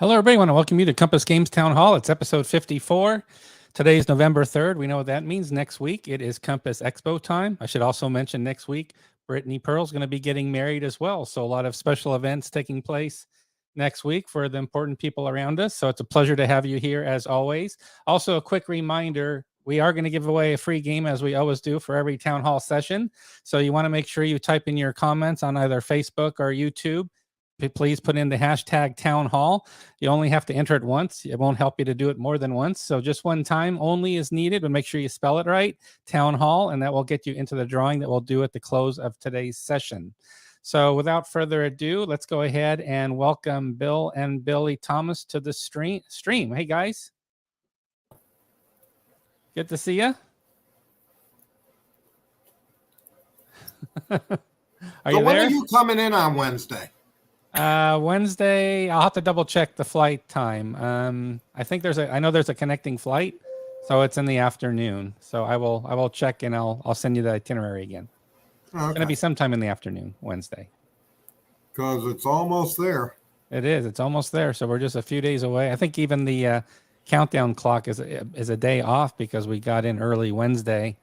Hello, everybody. I want to welcome you to Compass Games Town Hall. It's episode 54. Today is November 3rd. We know what that means. Next week, it is Compass Expo time. I should also mention next week, Brittany Pearl's going to be getting married as well. So a lot of special events taking place next week for the important people around us. So it's a pleasure to have you here as always. Also, a quick reminder, we are going to give away a free game as we always do for every town hall session. So you want to make sure you type in your comments on either Facebook or YouTube. Please put in the hashtag town hall. You only have to enter it once. It won't help you to do it more than once. So just one time only is needed, but make sure you spell it right, town hall, and that will get you into the drawing that we'll do at the close of today's session. So without further ado, let's go ahead and welcome Bill and Billy Thomas to the stream. Hey, guys. Good to see you. Are you when there? are you coming in on Wednesday? Wednesday, I'll have to double check the flight time. I think I know there's a connecting flight, so it's in the afternoon. So I will check and I'll send you the itinerary again. Okay. It's going to be sometime in the afternoon, Wednesday. Because it's almost there. It is. It's almost there. So we're just a few days away. I think even the countdown clock is a day off because we got in early Wednesday,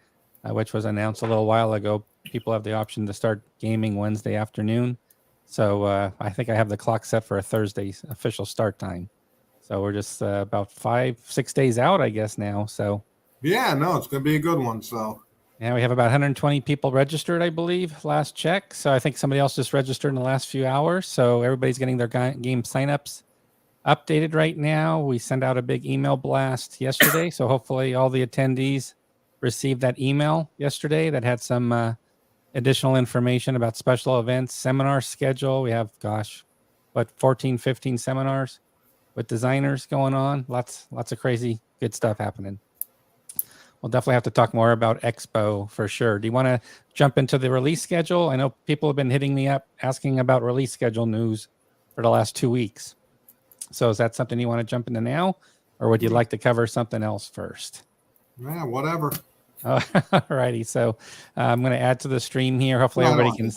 which was announced a little while ago. People have the option to start gaming Wednesday afternoon. So I think I have the clock set for a Thursday official start time. So we're just about 5-6 days out, I guess, now. So yeah, no, it's going to be a good one. So yeah, we have about 120 people registered, I believe, last check. So I think somebody else just registered in the last few hours. So everybody's getting their game signups updated right now. We sent out a big email blast yesterday. So hopefully all the attendees received that email yesterday that had some additional information about special events, seminar schedule. We have, 14, 15 seminars with designers going on. Lots of crazy good stuff happening. We'll definitely have to talk more about Expo for sure. Do you want to jump into the release schedule? I know people have been hitting me up asking about release schedule news for the last 2 weeks. So is that something you want to jump into now, or would you like to cover something else first? Yeah, whatever. All righty. So I'm going to add to the stream here. Hopefully everybody can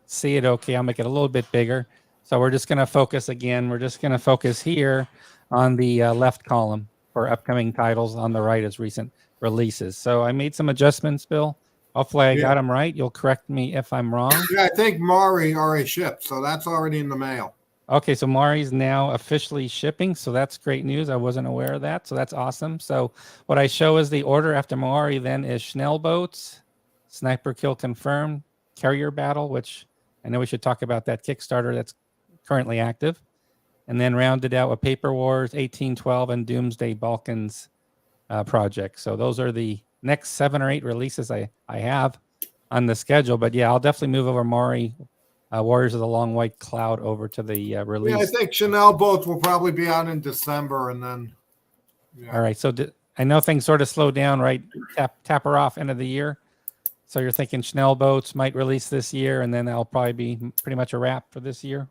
see it okay. I'll make it a little bit bigger. So we're just going to focus again. We're just going to focus here on the left column for upcoming titles. On the right is recent releases. So I made some adjustments, Bill. Hopefully I got them right. You'll correct me if I'm wrong. Yeah, I think Mari already shipped. So that's already in the mail. Okay, so Mari's now officially shipping, so that's great news. I wasn't aware of that, so that's awesome. So what I show is the order after Mari then is Schnell boats, Sniper Kill confirmed, Carrier Battle, which I know we should talk about that Kickstarter that's currently active, and then rounded out with Paper Wars, 1812, and Doomsday Balkans project. So those are the next 7 or 8 releases I have on the schedule. But yeah, I'll definitely move over Mari. Warriors of the Long White Cloud over to the release. Yeah, I think Chanel boats will probably be out in December, and then. Yeah. All right, so I know things sort of slow down, right? Tap her off end of the year. So you're thinking Chanel boats might release this year, and then that'll probably be pretty much a wrap for this year.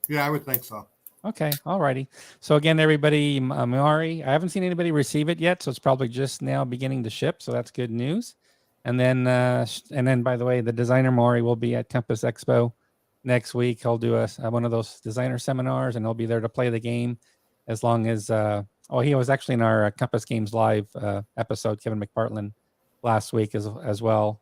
Yeah, I would think so. Okay, all righty. So again, everybody, Mari, I haven't seen anybody receive it yet, so it's probably just now beginning to ship. So that's good news. And then, by the way, the designer Maury will be at Compass Expo next week. He'll do one of those designer seminars, and he'll be there to play the game as long as. He was actually in our Compass Games Live episode, Kevin McPartland, last week as well.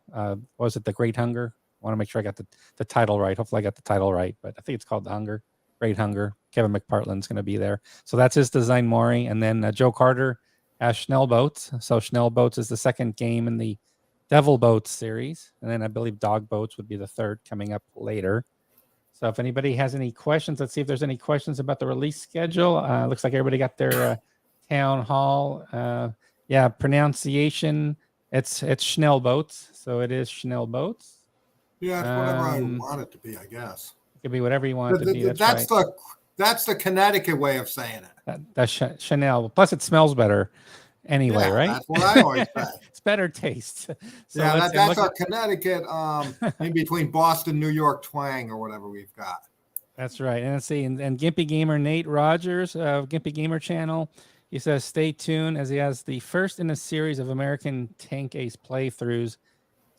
Was it The Great Hunger? I want to make sure I got the title right. Hopefully, I got the title right, but I think it's called The Hunger, Great Hunger. Kevin McPartland's going to be there, so that's his design, Maury. And then Joe Carter has Schnell Boats. So Schnell Boats is the second game in the Devil Boats series, and then I believe Dog Boats would be the third coming up later. So if anybody has any questions, let's see if there's any questions about the release schedule. Looks like everybody got their town hall. Pronunciation. It's Schnell Boats, so it is Schnell Boats. Yeah, it's whatever I want it to be, I guess. It could be whatever you want it to be. That's the Connecticut way of saying it. That's Chanel. Plus, it smells better. Anyway, right? That's what I always say. It's better taste. So yeah, that's our Connecticut in between Boston, New York twang or whatever we've got. That's right. And let's see. And Gimpy Gamer Nate Rogers of Gimpy Gamer channel, he says, stay tuned as he has the first in a series of American Tank Ace playthroughs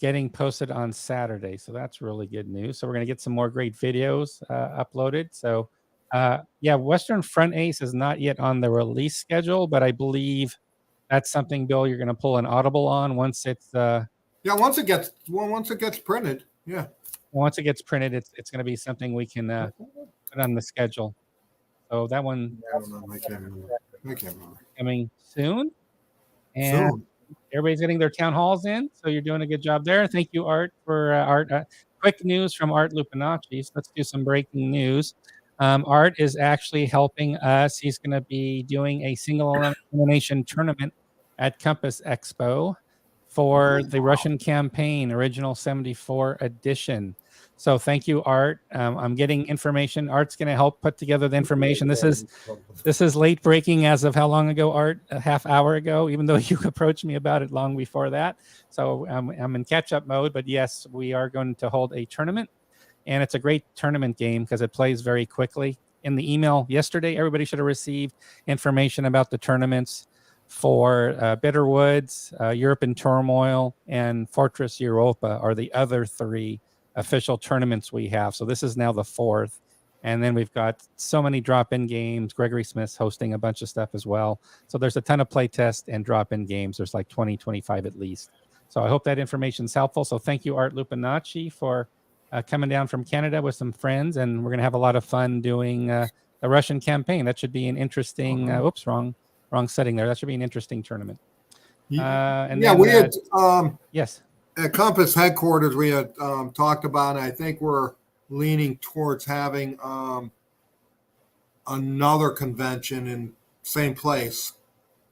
getting posted on Saturday. So that's really good news. So we're going to get some more great videos uploaded. So Yeah, Western Front Ace is not yet on the release schedule, but I believe that's something, Bill, you're going to pull an audible on once it's Yeah, once it gets printed. Yeah. once it gets printed. It's going to be something we can put on the schedule. So that one I don't know. I can't remember. coming soon, and Soon. everybody's getting their town halls in. So you're doing a good job there. Thank you, Art, for Art. Quick news from Art Lupinacci. So let's do some breaking news. Art is actually helping us. He's going to be doing a single elimination tournament at Compass Expo for the Russian campaign, original 74 edition. So thank you, Art. I'm getting information. Art's going to help put together the information. This is late breaking as of how long ago, Art? A half hour ago, even though you approached me about it long before that. So I'm in catch-up mode. But yes, we are going to hold a tournament. And it's a great tournament game because it plays very quickly. In the email yesterday, everybody should have received information about the tournaments for Bitterwoods, Europe in Turmoil, and Fortress Europa are the other 3 official tournaments we have. So this is now the 4th. And then we've got so many drop-in games. Gregory Smith's hosting a bunch of stuff as well. So there's a ton of play test and drop-in games. There's like 20, 25 at least. So I hope that information is helpful. So thank you, Art Lupinacci, for coming down from Canada with some friends. And we're going to have a lot of fun doing the Russian campaign. That should be an interesting, oops, wrong setting there. That should be an interesting tournament. And yeah, then, we had, yes. At Compass headquarters, we had talked about, and I think we're leaning towards having another convention in same place.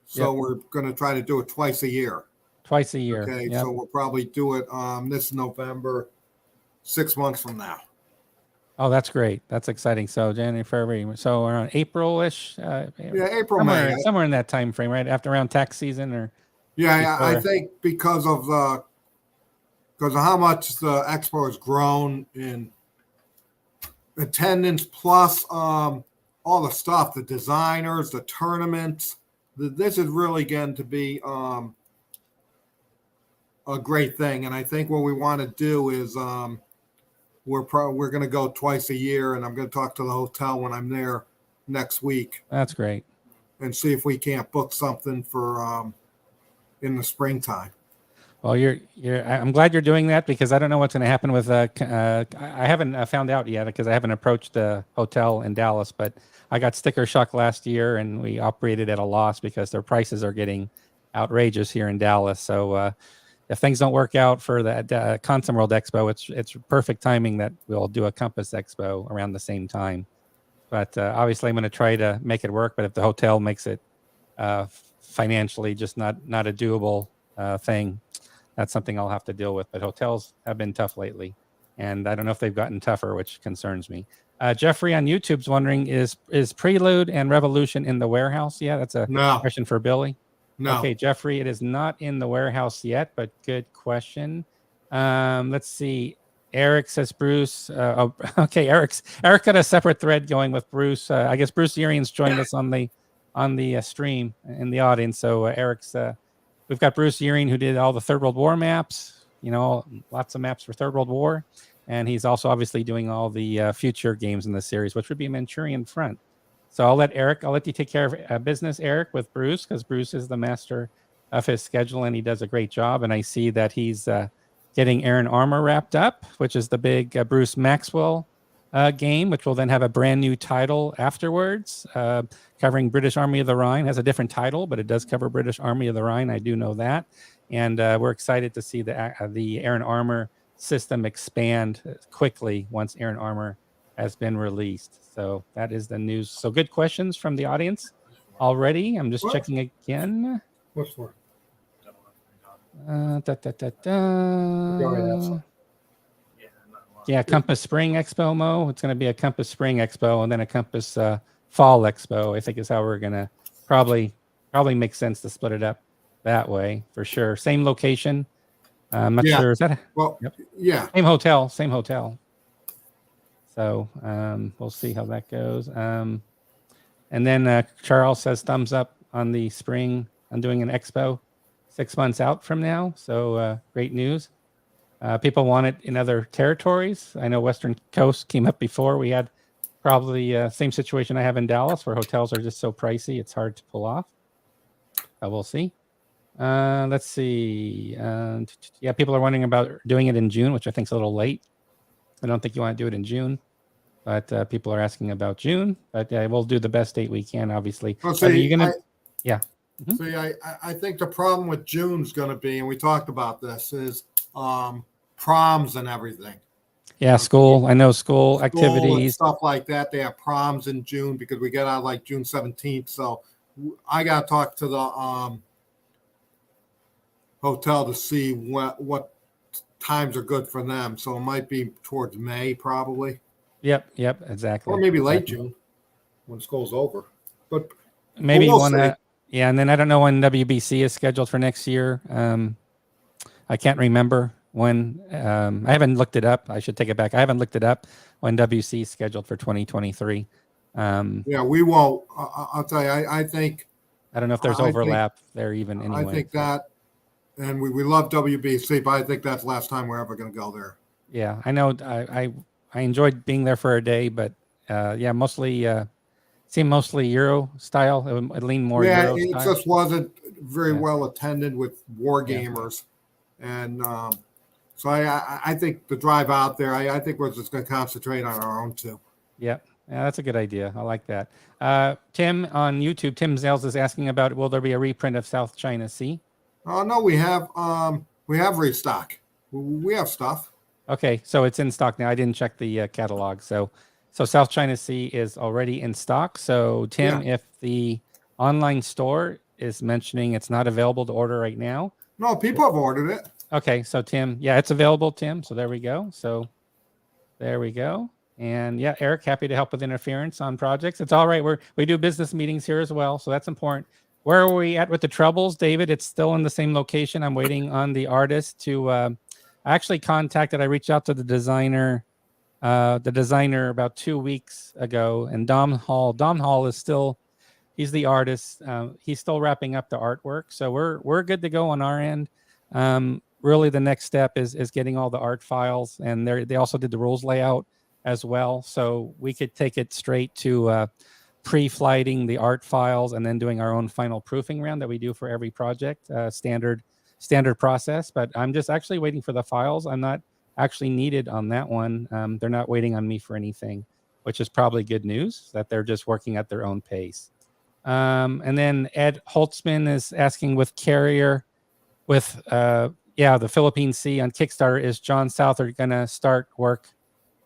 So we're going to try to do it twice a year. Twice a year. Okay, yep. so we'll probably do it this November, 6 months from now. Oh, that's great. That's exciting. So January, February. So around April-ish. Yeah, April, somewhere, May. Somewhere in that time frame, right? After around tax season or. Yeah, I think because of how much the expo has grown in attendance, plus all the stuff, the designers, the tournaments. This is really going to be a great thing. And I think what we want to do is we're going to go twice a year, and I'm going to talk to the hotel when I'm there next week. That's great. And see if we can't book something for in the springtime. Well, I'm glad you're doing that because I don't know what's going to happen with. I haven't found out yet because I haven't approached the hotel in Dallas. But I got sticker shock last year, and we operated at a loss because their prices are getting outrageous here in Dallas. So if things don't work out for the Consum World Expo, it's perfect timing that we'll do a Compass Expo around the same time. But obviously, I'm going to try to make it work. But if the hotel makes it financially just not a doable thing, that's something I'll have to deal with. But hotels have been tough lately, and I don't know if they've gotten tougher, which concerns me. Jeffrey on YouTube's wondering, is Prelude and Revolution in the warehouse? Yeah, that's a question for Billy. No. Okay, Jeffrey, it is not in the warehouse yet, but good question. Let's see. Eric says Bruce. Okay, Eric got a separate thread going with Bruce. I guess Bruce Urian's joined us on the stream in the audience. So Eric's. We've got Bruce Urian, who did all the Third World War maps. You know, lots of maps for Third World War, and he's also obviously doing all the future games in the series, which would be Manchurian Front. So I'll let you take care of business, Eric, with Bruce, because Bruce is the master of his schedule, and he does a great job. And I see that he's getting Iron Armor wrapped up, which is the big Bruce Maxwell game, which will then have a brand new title afterwards, covering British Army of the Rhine. Has a different title, but it does cover British Army of the Rhine. I do know that. And we're excited to see the Iron Armor system expand quickly once Iron Armor has been released. So that is the news. So good questions from the audience already. I'm just checking again. What's for? Yeah, Compass Spring Expo, Mo. It's going to be a Compass Spring Expo and then a Compass Fall Expo, I think is how we're going to probably make sense to split it up that way for sure. Same location. I'm not sure. Is that yeah. Same hotel. So we'll see how that goes. And then Charles says thumbs up on the spring. I'm doing an expo 6 months out from now. So great news. People want it in other territories. I know Western Coast came up before. We had Probably same situation I have in Dallas, where hotels are just so pricey, it's hard to pull off. We'll see. Let's see. Yeah, people are wondering about doing it in June, which I think is a little late. I don't think you want to do it in June, but people are asking about June. But yeah, we'll do the best date we can, obviously. Well, Are see, you gonna? Yeah. See, I think the problem with June's going to be, and we talked about this, is proms and everything. Yeah, school. I know school School and activities. stuff like that. They have proms in June because we get out like June 17th. So I got to talk to the hotel to see what times are good for them. So it might be towards May, probably, Yep, exactly. or maybe late Exactly. June when school's over. But Maybe you we'll want to. see. Yeah, and then I don't know when WBC is scheduled for next year. I can't remember when. I haven't looked it up. I should take it back. I haven't looked it up when WC is scheduled for 2023. Yeah, we won't. I'll tell you. I think. I don't know if there's overlap there even anyway. I think that, and we love WBC, but I think that's the last time we're ever going to go there. Yeah, I know. I enjoyed being there for a day, but yeah, mostly seemed mostly Euro style. It leaned more Euro it style. just wasn't very well attended with war gamers, and so I think the drive out there, I think we're just going to concentrate on our own two. Yeah, that's a good idea. I like that. Tim on YouTube, Tim Zales is asking about, will there be a reprint of South China Sea? Oh no, we have restock. We have stuff. Okay, so it's in stock now. I didn't check the catalog. So South China Sea is already in stock. So Tim, if the online store is mentioning it's not available to order right now. No, people have ordered it. Okay, so Tim, yeah, it's available, Tim. So there we go. So there we go. And yeah, Eric, happy to help with interference on projects. It's all right. We do business meetings here as well, so that's important. Where are we at with the troubles, David? It's still in the same location. I'm waiting on the artist to. I actually contacted. I reached out to the designer about 2 weeks ago, and Dom Hall is still. He's the artist. He's still wrapping up the artwork, so we're good to go on our end. Really, the next step is getting all the art files, and they also did the rules layout as well, so we could take it straight to pre-flighting the art files and then doing our own final proofing round that we do for every project. Standard process. But I'm just actually waiting for the files. I'm not actually needed on that one. They're not waiting on me for anything, which is probably good news that they're just working at their own pace. And then Ed Holtzman is asking with Carrier, with the Philippine Sea on Kickstarter, is John Southard going to start work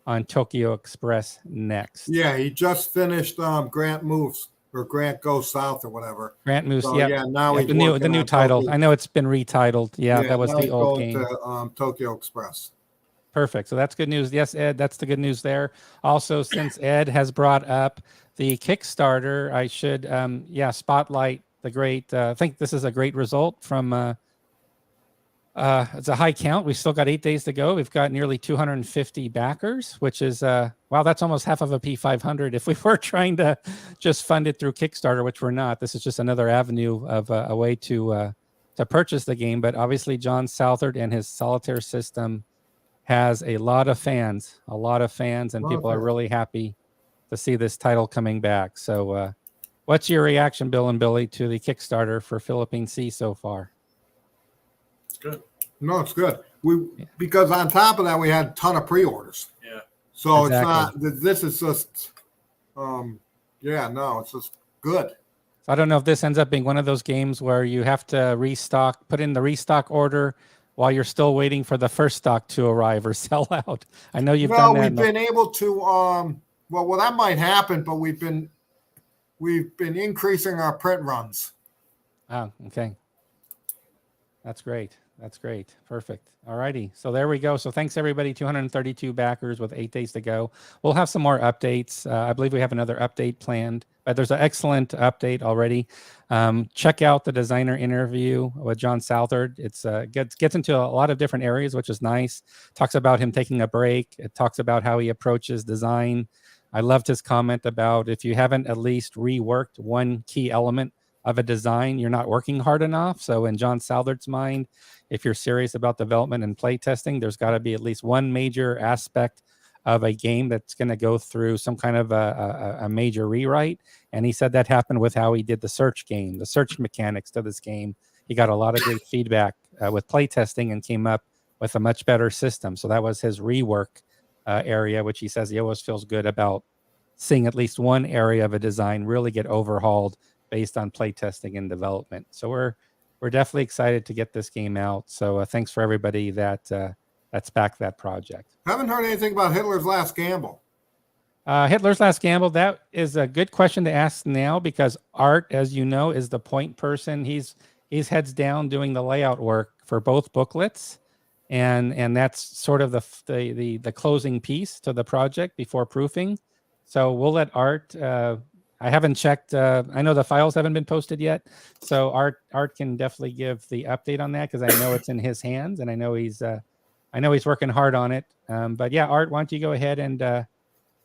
on Tokyo Express next? Yeah, he just finished Grant Moves or Grant Goes South or whatever. Grant Moves, so, yeah. Now he's the new title. Tokyo. I know it's been retitled. Yeah, that was now the old game. To, Tokyo Express. Perfect. So that's good news. Yes, Ed, that's the good news there. Also, since Ed has brought up the Kickstarter, I should spotlight the great. I think this is a great result from. It's a high count. We've still got 8 days to go. We've got nearly 250 backers, which is wow, that's almost half of a P500. If we were trying to just fund it through Kickstarter, which we're not, this is just another avenue of a way to purchase the game. But obviously, John Southard and his solitaire system has a lot of fans, and people are really happy to see this title coming back. So, what's your reaction, Bill and Billy, to the Kickstarter for Philippine Sea so far? Good. No, it's good. Because on top of that, we had a ton of pre-orders. Yeah. So It's not. This is just. It's just good. So I don't know if this ends up being one of those games where you have to put in the restock order while you're still waiting for the first stock to arrive or sell out. I know you've done that. We've been able to. Well, that might happen, but we've been increasing our print runs. Oh, okay. That's great. Perfect. All righty. So there we go. So thanks, everybody. 232 backers with 8 days to go. We'll have some more updates. I believe we have another update planned, but there's an excellent update already. Check out the designer interview with John Southard. It's gets into a lot of different areas, which is nice. Talks about him taking a break. It talks about how he approaches design. I loved his comment about if you haven't at least reworked one key element of a design, you're not working hard enough. So in John Southard's mind, if you're serious about development and play testing, there's got to be at least one major aspect of a game that's going to go through some kind of a major rewrite. And he said that happened with how he did the search game, the search mechanics to this game. He got a lot of great feedback with playtesting and came up with a much better system. So that was his rework area, which he says he always feels good about seeing at least one area of a design really get overhauled based on playtesting and development. So we're definitely excited to get this game out. So thanks for everybody that's backed that project. Haven't heard anything about Hitler's Last Gamble. Hitler's Last Gamble, that is a good question to ask now because Art, as you know, is the point person. He's heads down doing the layout work for both booklets. And that's sort of the closing piece to the project before proofing. So we'll let Art. I haven't checked. I know the files haven't been posted yet, so Art can definitely give the update on that because I know it's in his hands, and I know he's working hard on it. But yeah, Art, why don't you go ahead and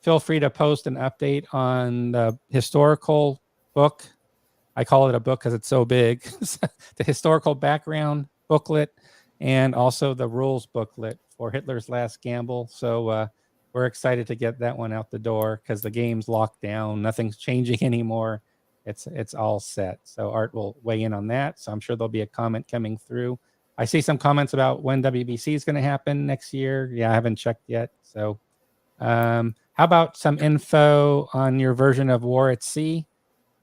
feel free to post an update on the historical book. I call it a book because it's so big. The historical background booklet. And also the rules booklet for Hitler's Last Gamble. So we're excited to get that one out the door because the game's locked down. Nothing's changing anymore. It's all set. So Art will weigh in on that. So I'm sure there'll be a comment coming through. I see some comments about when WBC is going to happen next year. Yeah, I haven't checked yet. So how about some info on your version of War at Sea?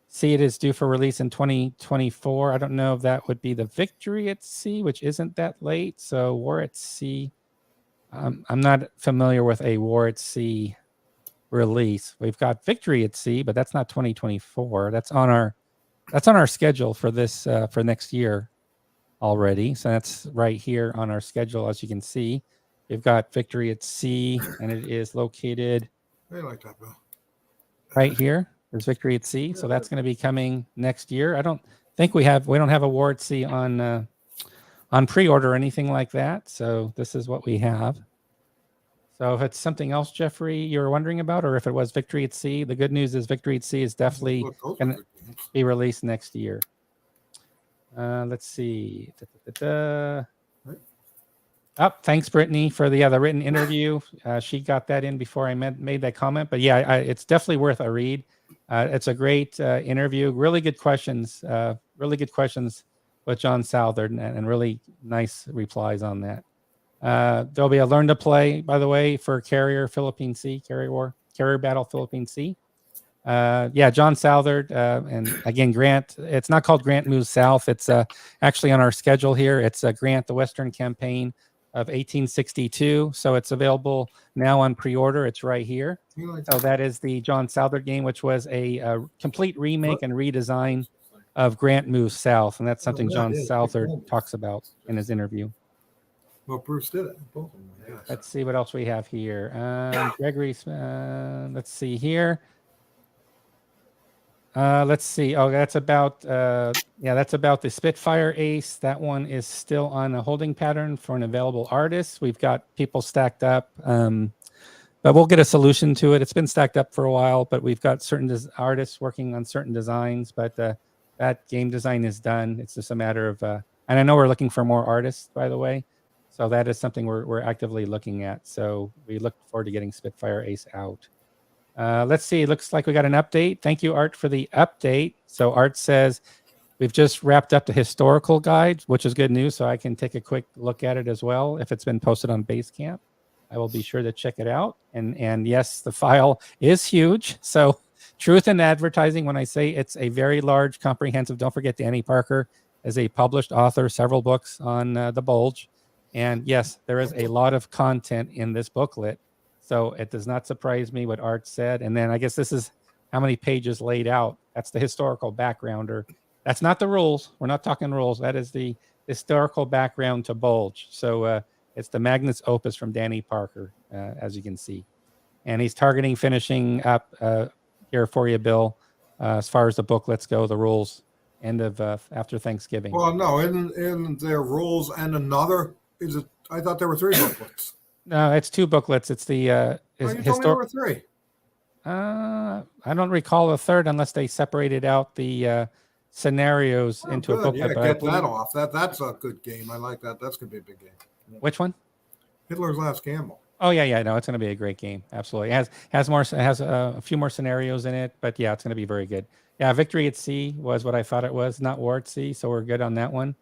See, it is due for release in 2024. I don't know if that would be the Victory at Sea, which isn't that late. So War at Sea, I'm not familiar with a War at Sea release. We've got Victory at Sea, but that's not 2024. That's on our schedule for this for next year already. So that's right here on our schedule, as you can see. We've got Victory at Sea, and it is located like that, Bill. right here. There's Victory at Sea, so that's going to be coming next year. I don't think we don't have a War at Sea on pre-order or anything like that. So this is what we have. So if it's something else, Jeffrey, you're wondering about, or if it was Victory at Sea, the good news is Victory at Sea is definitely going to be released next year. Let's see. Thanks, Brittany, for the written interview. She got that in before I made that comment. But yeah, it's definitely worth a read. It's a great interview. Really good questions. With John Southard and really nice replies on that. There'll be a learn to play, by the way, for Carrier Philippine Sea, Carrier Battle Philippine Sea. John Southard and again Grant. It's not called Grant Moves South. It's actually on our schedule here. It's Grant, the Western Campaign of 1862. So it's available now on pre-order. It's right here. So that is the John Southard game, which was a complete remake and redesign of Grant Moves South, and that's something John Southard talks about in his interview. Well, Bruce did it. Let's see what else we have here. Gregory's. Let's see here. Let's see. Oh, that's about the Spitfire Ace. That one is still on a holding pattern for an available artist. We've got people stacked up, but we'll get a solution to it. It's been stacked up for a while, but we've got certain artists working on certain designs. But that game design is done. It's just a matter of, and I know we're looking for more artists, by the way. So that is something we're actively looking at. So we look forward to getting Spitfire Ace out. Let's see. It looks like we got an update. Thank you, Art, for the update. So Art says we've just wrapped up the historical guide, which is good news. So I can take a quick look at it as well. If it's been posted on Basecamp, I will be sure to check it out. And yes, the file is huge. So truth in advertising, when I say it's a very large, comprehensive, don't forget Danny Parker is a published author, several books on the Bulge. And yes, there is a lot of content in this booklet. So it does not surprise me what Art said. And then I guess this is how many pages laid out. That's the historical backgrounder. That's not the rules. We're not talking rules. That is the historical background to Bulge. So it's the Magnus Opus from Danny Parker, as you can see. And he's targeting finishing up here for you, Bill, as far as the booklets go, the rules, end of after Thanksgiving. Well, no, in their rules and another, is it? I thought there were 3 booklets. No, it's 2 booklets. It's the you told me there were 3. I don't recall a third unless they separated out the scenarios into a booklet. Yeah, get that off. That's a good game. I like that. That's gonna be a big game. Which one? Hitler's Last Gamble. Oh yeah, no, it's going to be a great game. Absolutely, has a few more scenarios in it, but yeah, it's going to be very good. Yeah, Victory at Sea was what I thought it was, not War at Sea, so we're good on that one.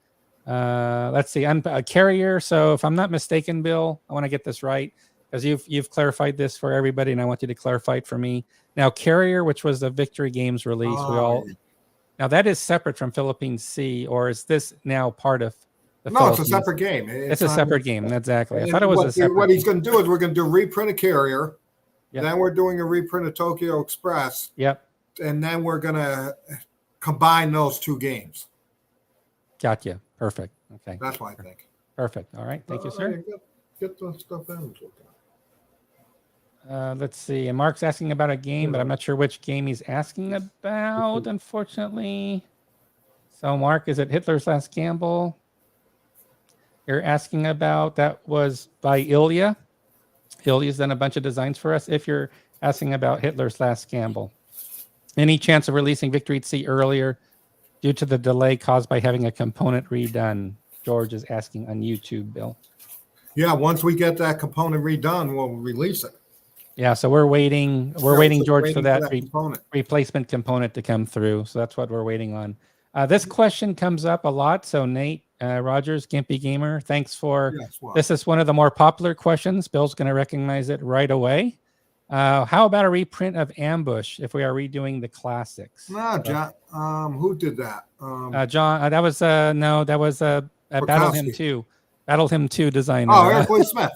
Let's see, Carrier. So if I'm not mistaken, Bill, I want to get this right because you've clarified this for everybody, and I want you to clarify it for me. Now, Carrier, which was the Victory Games release, now that is separate from Philippines Sea, or is this now part of the No, it's a Philippines? separate game. It's a separate game. Exactly. I And thought it was a separate. What he's going to do is we're going to do reprint of Carrier. Yep. Then we're doing a reprint of Tokyo Express. Yep. And then we're going to combine those two games. Gotcha. Perfect. Okay. That's what I think. Perfect. All right. Thank you, sir. Get the stuff in. Let's see. And Mark's asking about a game, but I'm not sure which game he's asking about, unfortunately. So, Mark, is it Hitler's Last Gamble? You're asking about, that was by Ilya. Ilya's done a bunch of designs for us. If you're asking about Hitler's Last Gamble, any chance of releasing Victory at Sea earlier due to the delay caused by having a component redone? George is asking on YouTube, Bill. Yeah, once we get that component redone, we'll release it. Yeah, so we're waiting. We're waiting, George, for that component. Replacement component to come through. So that's what we're waiting on. This question comes up a lot. So Nate Rogers, Gimpy Gamer, thanks for this. Is one of the more popular questions. Bill's going to recognize it right away. How about a reprint of Ambush if we are redoing the classics? No, John. Who did that? John. That was Battle Hymn 2. Battle Hymn 2 designer. Oh, Eric Lee Smith.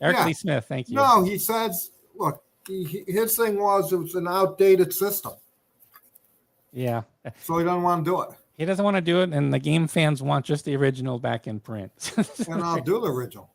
Eric Lee Smith. Thank you. No, he says, look, his thing was it was an outdated system. Yeah. So he doesn't want to do it. He doesn't want to do it, and the game fans want just the original back in print. And I'll do the original.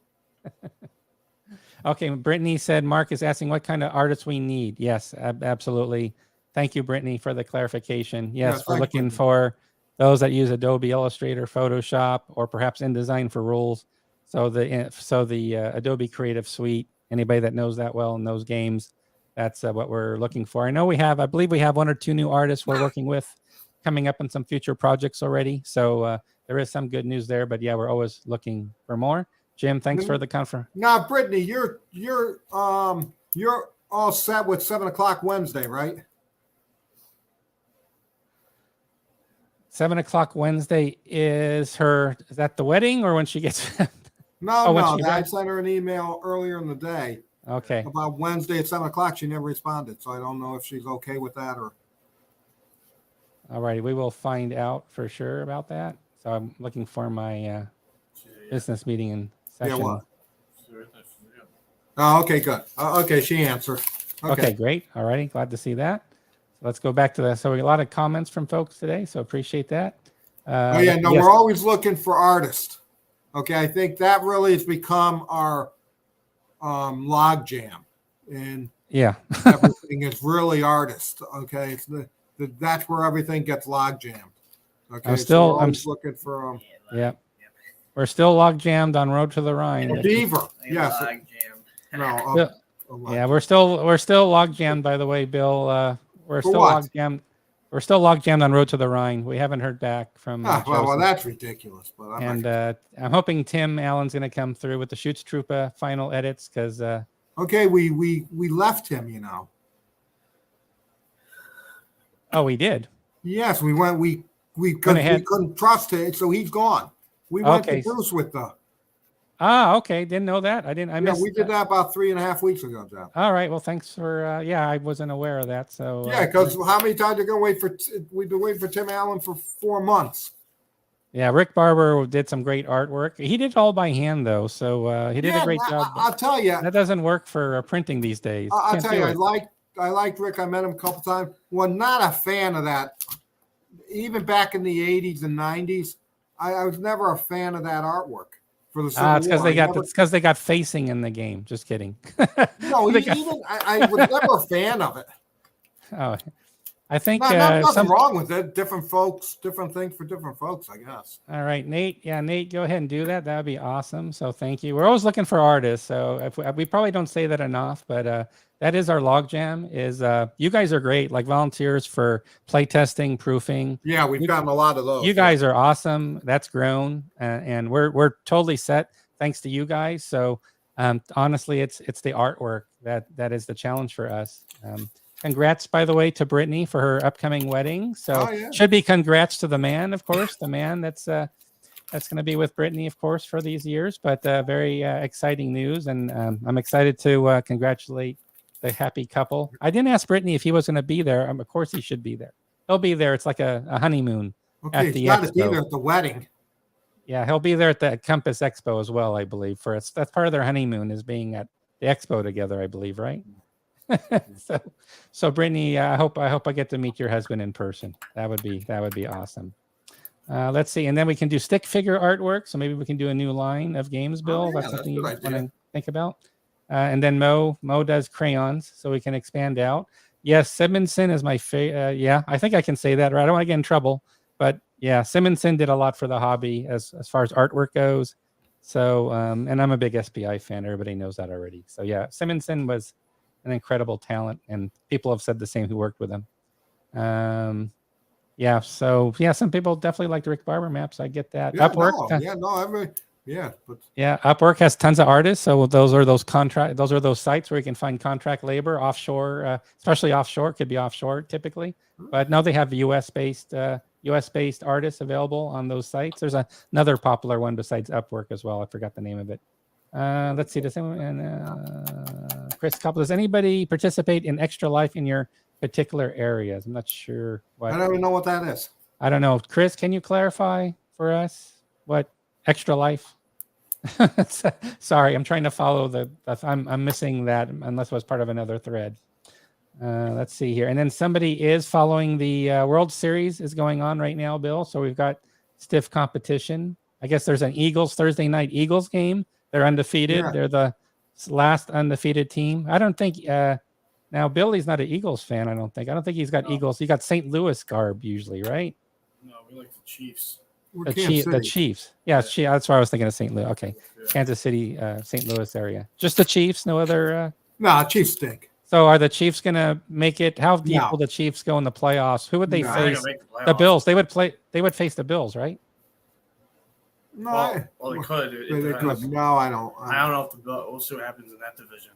Okay, Brittany said Mark is asking what kind of artists we need. Yes, absolutely. Thank you, Brittany, for the clarification. Yes, we're looking for those that use Adobe Illustrator, Photoshop, or perhaps InDesign for rules. So the Adobe Creative Suite, anybody that knows that well in those games, that's what we're looking for. I believe we have one or two new artists we're working with coming up in some future projects already. So there is some good news there, but yeah, we're always looking for more. Jim, thanks for the conference. Now, Brittany, you're all set with 7 o'clock Wednesday, right? 7 o'clock Wednesday is that the wedding or when she gets? No, I sent her an email earlier in the day. Okay. About Wednesday at 7 o'clock. She never responded. So I don't know if she's okay with that or. All right. We will find out for sure about that. So I'm looking for my business meeting in session. Yeah, what? Oh, okay, good. Okay, she answered. Okay, great. All righty. Glad to see that. So let's go back to that. So we got a lot of comments from folks today. So appreciate that. We're always looking for artists. Okay, I think that really has become our log jam, and everything is really artist. Okay, it's that's where everything gets log jammed. Okay, I'm looking for we're still log jammed on Road to the Rhine. Beaver, yes. No, we're still log jammed. By the way, Bill, we're still log jammed. We're still log jammed on Road to the Rhine. We haven't heard back from. Well, that's ridiculous. But I'm hoping Tim Allen's going to come through with the Shoots Troopa final edits because. Okay, we left him. You know. Oh, we did. Yes, we went. We couldn't trust him, so he's gone. We went to Bruce with the. Okay. Didn't know that. I missed. We did that about 3.5 weeks ago, John. All right. Well, thanks for. I wasn't aware of that. So. Yeah, because how many times are you gonna wait for? We've been waiting for Tim Allen for 4 months. Yeah, Rick Barber did some great artwork. He did it all by hand, though, so he did a great job. I'll tell you, that doesn't work for printing these days. I'll tell you, I liked Rick. I met him a couple times. Well, not a fan of that. Even back in the 80s and 90s, I was never a fan of that artwork. For the it's because they got facing in the game. Just kidding. No, I was never a fan of it. Oh, I think nothing wrong with it. Different folks, different things for different folks, I guess. All right, Nate. Yeah, Nate, go ahead and do that. That would be awesome. So thank you. We're always looking for artists. So if we probably don't say that enough, but that is our logjam. Is you guys are great, like volunteers for play testing, proofing. Yeah, we've gotten a lot of those. You guys are awesome. That's grown, and we're totally set thanks to you guys. So Honestly, it's the artwork that is the challenge for us. Congrats, by the way, to Brittany for her upcoming wedding. So should be congrats to the man, of course, the man that's going to be with Brittany, of course, for these years. But very exciting news, and I'm excited to congratulate the happy couple. I didn't ask Brittany if he was going to be there. Of course, he should be there. He'll be there. It's like a honeymoon. Okay, at the he's got to be Expo. there at the wedding. Yeah, he'll be there at the Compass Expo as well, I believe. That's part of their honeymoon is being at the Expo together, I believe, right? so Brittany, I hope I get to meet your husband in person. That would be awesome. Let's see, and then we can do stick figure artwork. So maybe we can do a new line of games, Bill. That's something you want to think about. And then Mo does crayons, so we can expand out. Yes, Simonson is my favorite. Yeah, I think I can say that, right? I don't want to get in trouble, but yeah, Simonson did a lot for the hobby as far as artwork goes. So, and I'm a big SPI fan. Everybody knows that already. So yeah, Simonson was an incredible talent, and people have said the same who worked with him. Yeah, so yeah, some people definitely like the Rick Barber maps. I get that. Yeah, Upwork, Upwork has tons of artists. So those are those sites where you can find contract labor offshore, especially offshore. It could be offshore typically, but now they have US based artists available on those sites. There's another popular one besides Upwork as well. I forgot the name of it. Let's see. Chris Couple, does anybody participate in Extra Life in your particular areas? I'm not sure what. I don't even know what that is. I don't know. Chris, can you clarify for us what Extra Life? Sorry, I'm trying to follow I'm missing that unless it was part of another thread. Let's see here. And then somebody is following the World Series is going on right now, Bill. So we've got stiff competition. I guess there's an Thursday night Eagles game. They're undefeated. Yeah. They're the last undefeated team. I don't think now Billy's not an Eagles fan. I don't think he's got Eagles. He got St. Louis garb usually, right? No, we like the Chiefs. The Chiefs. Yeah, that's why I was thinking of St. Louis. Okay, yeah. Kansas City, St. Louis area. Just the Chiefs. No other. No, Chiefs stink. So are the Chiefs gonna make it? How deep will the Chiefs go in the playoffs? Who would they face? The Bills. They would face the Bills, right? No. Well, they could. They could. No, I don't. I don't know if we'll see what happens in that division.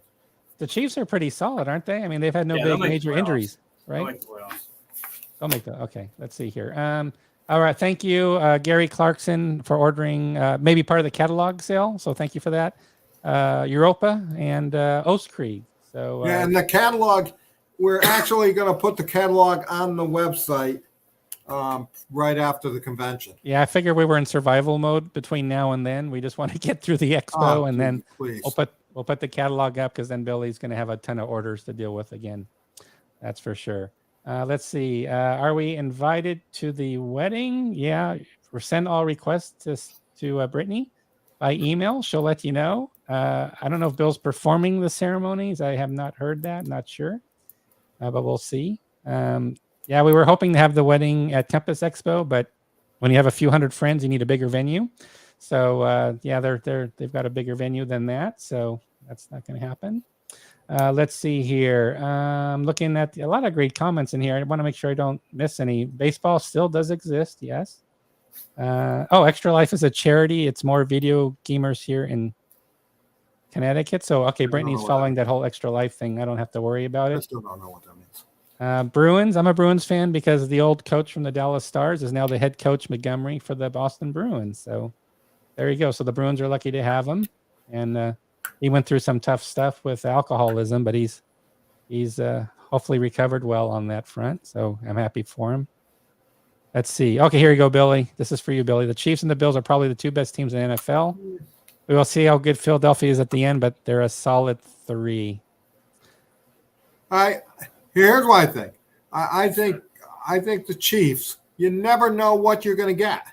The Chiefs are pretty solid, aren't they? I mean, they've had no big major injuries, right? They'll make the playoffs. They'll make the. Okay, let's see here. All right, thank you, Gary Clarkson, for ordering maybe part of the catalog sale. So thank you for that. Europa and Ostkrieg. So yeah, and the catalog, we're actually going to put the catalog on the website right after the convention. Yeah, I figured we were in survival mode between now and then. We just want to get through the expo, and then we'll put the catalog up because then Billy's going to have a ton of orders to deal with again. That's for sure. Let's see. Are we invited to the wedding? Yeah, send all requests to Brittany by email. She'll let you know. I don't know if Bill's performing the ceremonies. I have not heard that. Not sure, but we'll see. Yeah, we were hoping to have the wedding at Compass Expo, but when you have a few hundred friends, you need a bigger venue. So yeah, they've got a bigger venue than that. So that's not going to happen. Let's see here. Looking at a lot of great comments in here. I want to make sure I don't miss any. Baseball still does exist. Yes. Extra Life is a charity. It's more video gamers here in Connecticut. So, okay, Brittany's following that whole Extra Life thing. I don't have to worry about it. I still don't know what that means. Bruins. I'm a Bruins fan because the old coach from the Dallas Stars is now the head coach, Montgomery, for the Boston Bruins. So there you go. So the Bruins are lucky to have him. And he went through some tough stuff with alcoholism, but he's hopefully recovered well on that front. So I'm happy for him. Let's see. Okay, here you go, Billy. This is for you, Billy. The Chiefs and the Bills are probably the two best teams in the NFL. We will see how good Philadelphia is at the end, but they're a solid 3. Here's what I think. I think the Chiefs. You never know what you're going to get.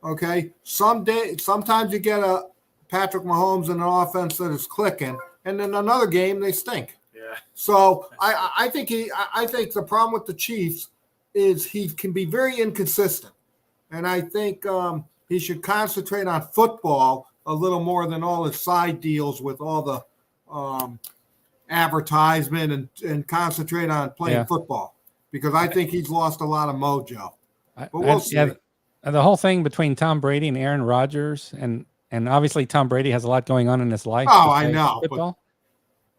Okay, sometimes you get a Patrick Mahomes in an offense that is clicking, and then another game they stink. Yeah. So I think the problem with the Chiefs is he can be very inconsistent, and I think he should concentrate on football a little more than all his side deals with all the advertisement and concentrate on playing football, because I think he's lost a lot of mojo. But we'll see. Yeah, the whole thing between Tom Brady and Aaron Rodgers and And obviously, Tom Brady has a lot going on in his life. Oh, I know. Football.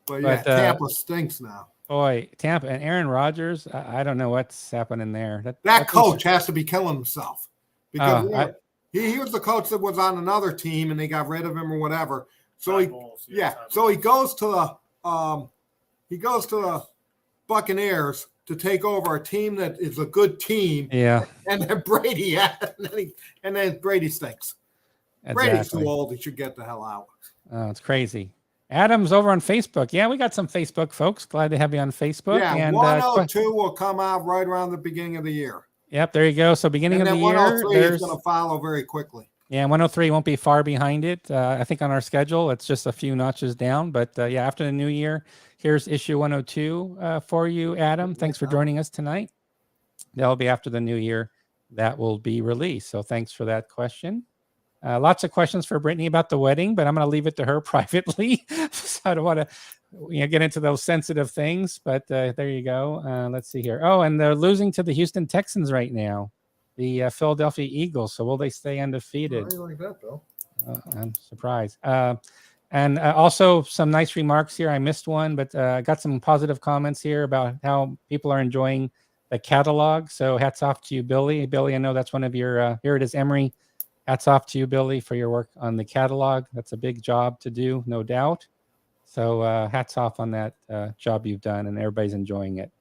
But yeah, Tampa stinks now. Boy, Tampa and Aaron Rodgers, I don't know what's happening there. That coach has to be killing himself because he was the coach that was on another team and they got rid of him or whatever. So he goes to the Buccaneers to take over a team that is a good team. Yeah. And then Brady and then Brady stinks. Exactly. Brady's too old. He should get the hell out. Oh, it's crazy. Adam's over on Facebook. Yeah, we got some Facebook folks. Glad to have you on Facebook. Yeah, and 102 will come out right around the beginning of the year. Yep, there you go. So beginning of the year. 103 is going to follow very quickly. Yeah, 103 won't be far behind it. I think on our schedule, it's just a few notches down. But yeah, after the new year, here's issue 102 for you, Adam. Thanks for joining us tonight. That'll be after the new year. That will be released. So thanks for that question. Lots of questions for Brittany about the wedding, but I'm going to leave it to her privately. So I don't want to get into those sensitive things, but there you go. Let's see here. Oh, and they're losing to the Houston Texans right now, the Philadelphia Eagles. So will they stay undefeated? How do you like that, Bill? I'm surprised. And also some nice remarks here. I missed one, but I got some positive comments here about how people are enjoying the catalog. So hats off to you, Billy. Billy, I know that's one of your, here it is, Emery. Hats off to you, Billy, for your work on the catalog. That's a big job to do, no doubt. So hats off on that job you've done, and everybody's enjoying it.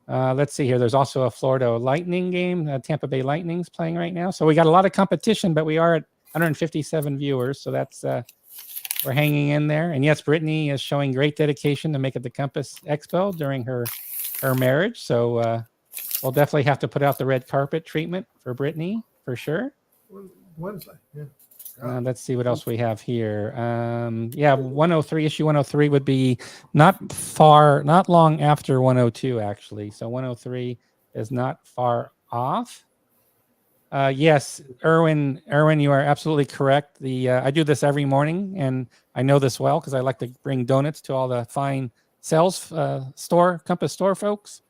Let's see here. There's also a Florida Lightning game. Tampa Bay Lightning's playing right now. So we got a lot of competition, but we are at 157 viewers. So that's we're hanging in there. And yes, Brittany is showing great dedication to make it the Compass Expo during her marriage. So we'll definitely have to put out the red carpet treatment for Brittany for sure. Wednesday, yeah. Let's see what else we have here. Yeah, 103, issue 103 would be not long after 102, actually. So 103 is not far off. Yes, Erwin, you are absolutely correct. I do this every morning, and I know this well because I like to bring donuts to all the fine sales Compass store folks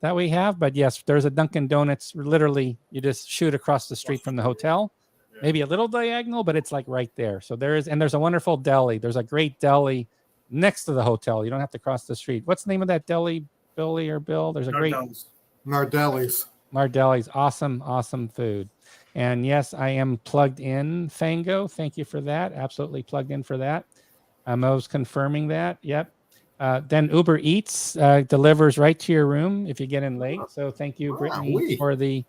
that we have. But yes, there's a Dunkin' Donuts. Literally, you just shoot across the street from the hotel. Maybe a little diagonal, but it's like right there. So there's a wonderful deli. There's a great deli next to the hotel. You don't have to cross the street. What's the name of that deli, Billy or Bill? There's a great Nardelli's. Awesome food. And yes, I am plugged in, Fango. Thank you for that. Absolutely plugged in for that. Mo's confirming that. Yep. Then Uber Eats delivers right to your room if you get in late. So thank you, Brittany, for the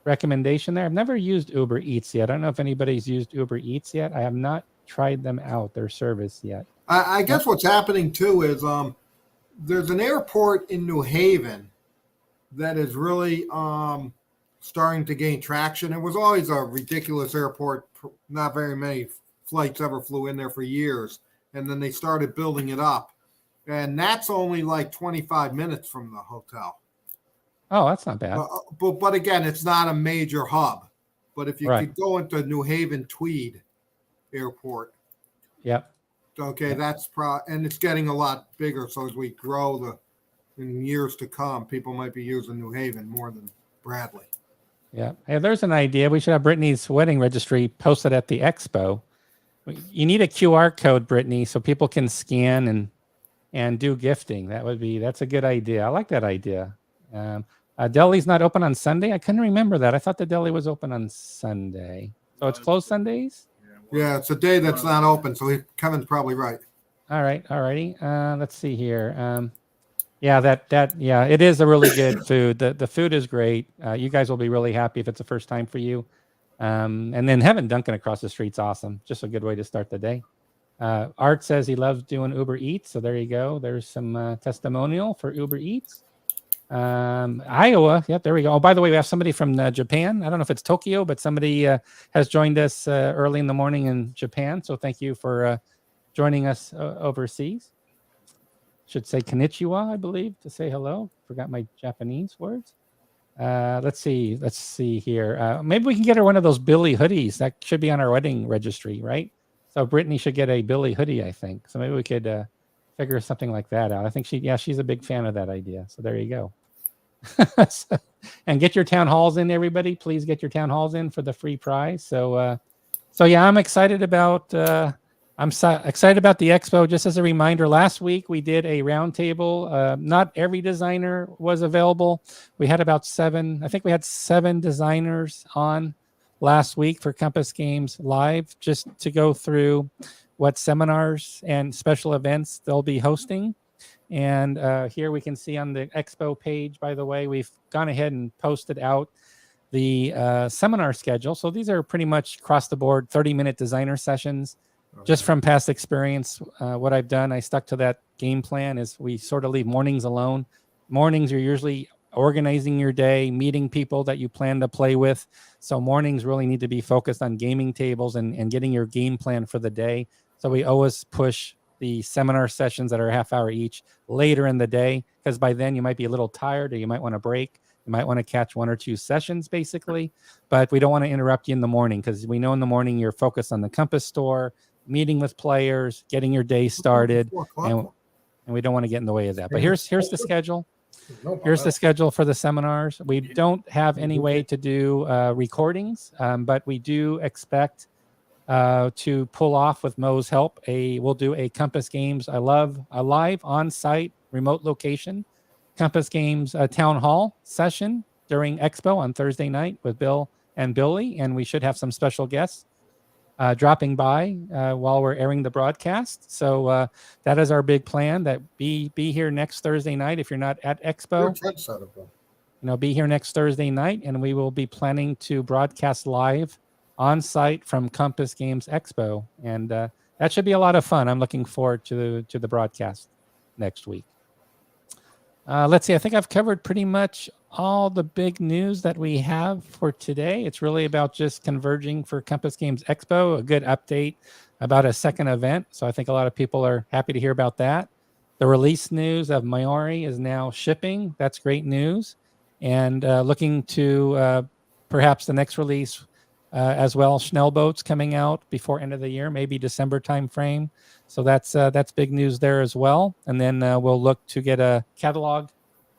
recommendation there. I've never used Uber Eats yet. I don't know if anybody's used Uber Eats yet. I have not tried them out, their service yet. I guess what's happening too is there's an airport in New Haven that is really starting to gain traction. It was always a ridiculous airport. Not very many flights ever flew in there for years. And then they started building it up. And that's only like 25 minutes from the hotel. Oh, that's not bad. But again, it's not a major hub. But if you could go into New Haven Tweed Airport. Yep. Okay, that's and it's getting a lot bigger. So as we grow in years to come, people might be using New Haven more than Bradley. Yeah. Hey, there's an idea. We should have Brittany's wedding registry posted at the expo. You need a QR code, Brittany, so people can scan and do gifting. That's a good idea. I like that idea. Deli's not open on Sunday. I couldn't remember that. I thought the deli was open on Sunday. So it's closed Sundays? Yeah, it's a day that's not open. So Kevin's probably right. All right. All righty. Let's see here. Yeah, it is a really good food. The food is great. You guys will be really happy if it's the first time for you. And then having Dunkin' across the street's awesome. Just a good way to start the day. Art says he loves doing Uber Eats. So there you go. There's some testimonial for Uber Eats. Iowa. Yep, there we go. Oh, by the way, we have somebody from Japan. I don't know if it's Tokyo, but somebody has joined us early in the morning in Japan. So thank you for joining us overseas. Should say konnichiwa, I believe, to say hello. Forgot my Japanese words. Let's see here. Maybe we can get her one of those Billy hoodies. That should be on our wedding registry, right? So Brittany should get a Billy hoodie, I think. So maybe we could figure something like that out. I think she's a big fan of that idea. So there you go. And get your town halls in, everybody. Please get your town halls in for the free prize. So So yeah, I'm excited about excited about the expo. Just as a reminder, last week we did a roundtable. Not every designer was available. We had about 7. I think we had 7 designers on last week for Compass Games Live, just to go through what seminars and special events they'll be hosting. And here we can see on the expo page, by the way, we've gone ahead and posted out the seminar schedule. So these are pretty much across the board 30-minute designer sessions. Just from past experience, what I've done, I stuck to that game plan. Is we sort of leave mornings alone. Mornings are usually organizing your day, meeting people that you plan to play with. So mornings really need to be focused on gaming tables and getting your game plan for the day. So we always push the seminar sessions that are a half hour each later in the day, because by then you might be a little tired or you might want to break. You might want to catch 1 or 2 sessions basically, but we don't want to interrupt you in the morning, because we know in the morning you're focused on the Compass store, meeting with players, getting your day started, and we don't want to get in the way of that. But here's the schedule. Here's the schedule for the seminars. We don't have any way to do recordings, but we do expect to pull off, with Mo's help, we'll do a Compass Games a live on-site remote location Compass Games town hall session during Expo on Thursday night with Bill and Billy, and we should have some special guests dropping by while we're airing the broadcast. So that is our big plan. That be here next Thursday night if you're not at Expo. Be here next Thursday night, and we will be planning to broadcast live on site from Compass Games Expo, and that should be a lot of fun. I'm looking forward to the broadcast next week. Let's see. I think I've covered pretty much all the big news that we have for today. It's really about just converging for Compass Games Expo, a good update about a second event. So I think a lot of people are happy to hear about that. The release news of Maori is now shipping. That's great news. And looking to perhaps the next release as well, Schnellboats coming out before end of the year, maybe December timeframe. So that's big news there as well. And then we'll look to get a catalog.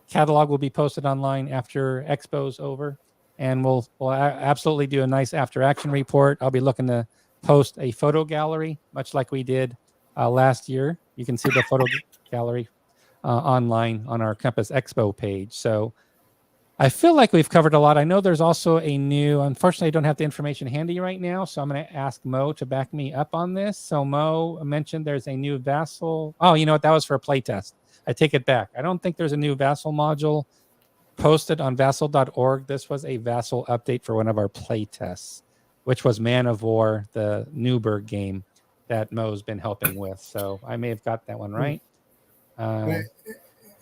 Catalog will be posted online after Expo's over, and we'll absolutely do a nice after action report. I'll be looking to post a photo gallery, much like we did last year. You can see the photo gallery online on our Compass Expo page. So I feel like we've covered a lot. I know there's also unfortunately, I don't have the information handy right now, so I'm going to ask Mo to back me up on this. So Mo mentioned there's a new Vassal. Oh, you know what? That was for a playtest. I take it back. I don't think there's a new Vassal module posted on vassal.org. This was a Vassal update for one of our playtests, which was Man of War, the Newburgh game that Mo's been helping with. So I may have got that one right.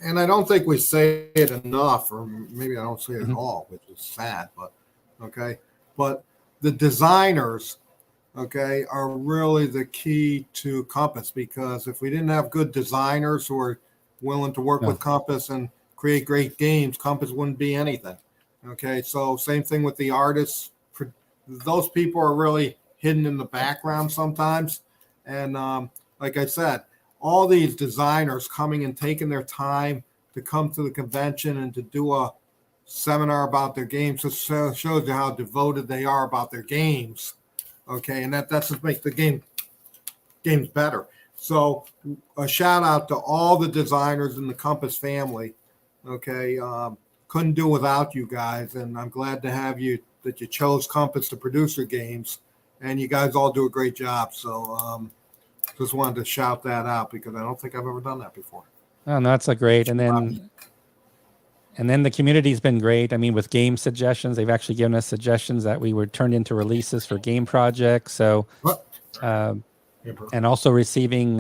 And I don't think we say it enough, or maybe I don't say it at all, which is sad, but okay. But the designers, okay, are really the key to Compass, because if we didn't have good designers who are willing to work with Compass and create great games, Compass wouldn't be anything. Okay, so same thing with the artists. For those people are really hidden in the background sometimes. And like I said, all these designers coming and taking their time to come to the convention and to do a seminar about their games just shows you how devoted they are about their games. Okay, and that just makes the games better. So a shout out to all the designers in the Compass family. Okay, couldn't do without you guys, and I'm glad to have you, that you chose Compass to produce your games, and you guys all do a great job. So just wanted to shout that out, because I don't think I've ever done that before. Oh, no, that's a great. And then the community's been great. I mean, with game suggestions, they've actually given us suggestions that we were turned into releases for game projects. So, and also receiving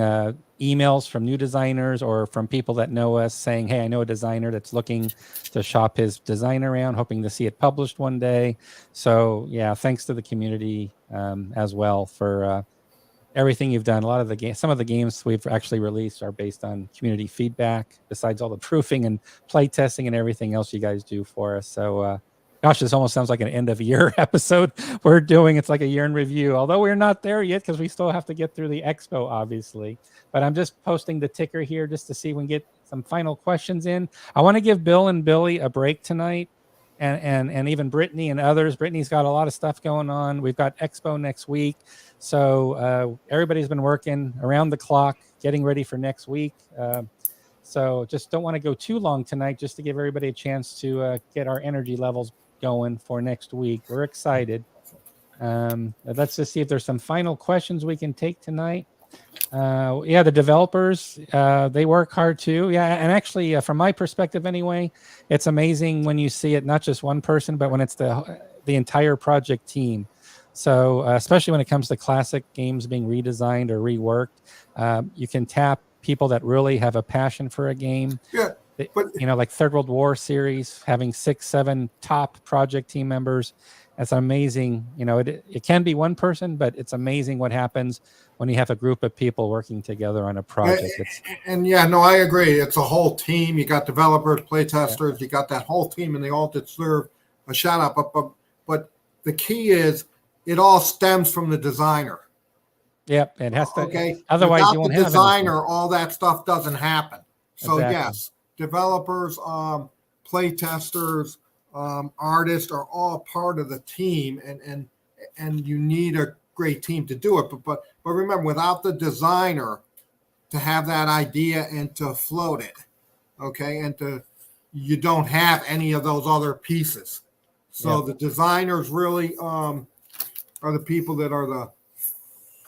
emails from new designers or from people that know us saying, hey, I know a designer that's looking to shop his design around, hoping to see it published one day. So yeah, thanks to the community as well for everything you've done. A lot of the games, some of the games we've actually released are based on community feedback, besides all the proofing and play testing and everything else you guys do for us. So, gosh, this almost sounds like an end of year episode we're doing. It's like a year in review, although we're not there yet because we still have to get through the expo, obviously. But I'm just posting the ticker here just to see if we can get some final questions in. I want to give Bill and Billy a break tonight. and even Brittany and others. Brittany's got a lot of stuff going on. We've got Expo next week. So everybody's been working around the clock, getting ready for next week. So just don't want to go too long tonight, just to give everybody a chance to get our energy levels going for next week. We're excited. Let's just see if there's some final questions we can take tonight. Yeah, the developers, they work hard too. Yeah, and actually, from my perspective anyway, it's amazing when you see it, not just one person, but when it's the entire project team. So especially when it comes to classic games being redesigned or reworked, you can tap people that really have a passion for a game. Yeah, but like Third World War series, having 6-7 top project team members. That's amazing. It can be one person, but it's amazing what happens when you have a group of people working together on a project. I agree. It's a whole team. You got developers, playtesters, you got that whole team, and they all deserve a shout out. But the key is it all stems from the designer. Yep, it has to. Okay. Otherwise, without you won't the have designer, anything. all that stuff doesn't happen. So Exactly. yes, developers, playtesters, artists are all part of the team, and you need a great team to do it. But remember, without the designer to have that idea and to float it, okay, you don't have any of those other pieces. So the designers really are the people that are the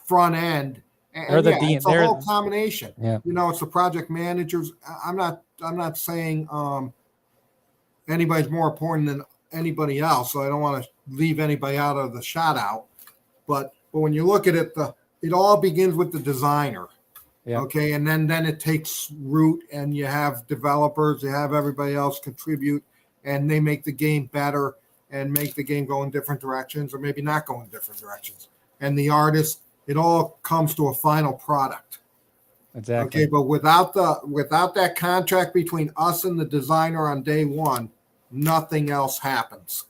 front end. And it's a whole combination. Yeah. It's the project managers. I'm not saying anybody's more important than anybody else, so I don't want to leave anybody out of the shout out. But when you look at it, it all begins with the designer. Yeah. Okay, and then it takes root, and you have developers, you have everybody else contribute, and they make the game better and make the game go in different directions, or maybe not go in different directions. And the artist, it all comes to a final product. Exactly. Okay, but without that contract between us and the designer on day one, nothing else happens.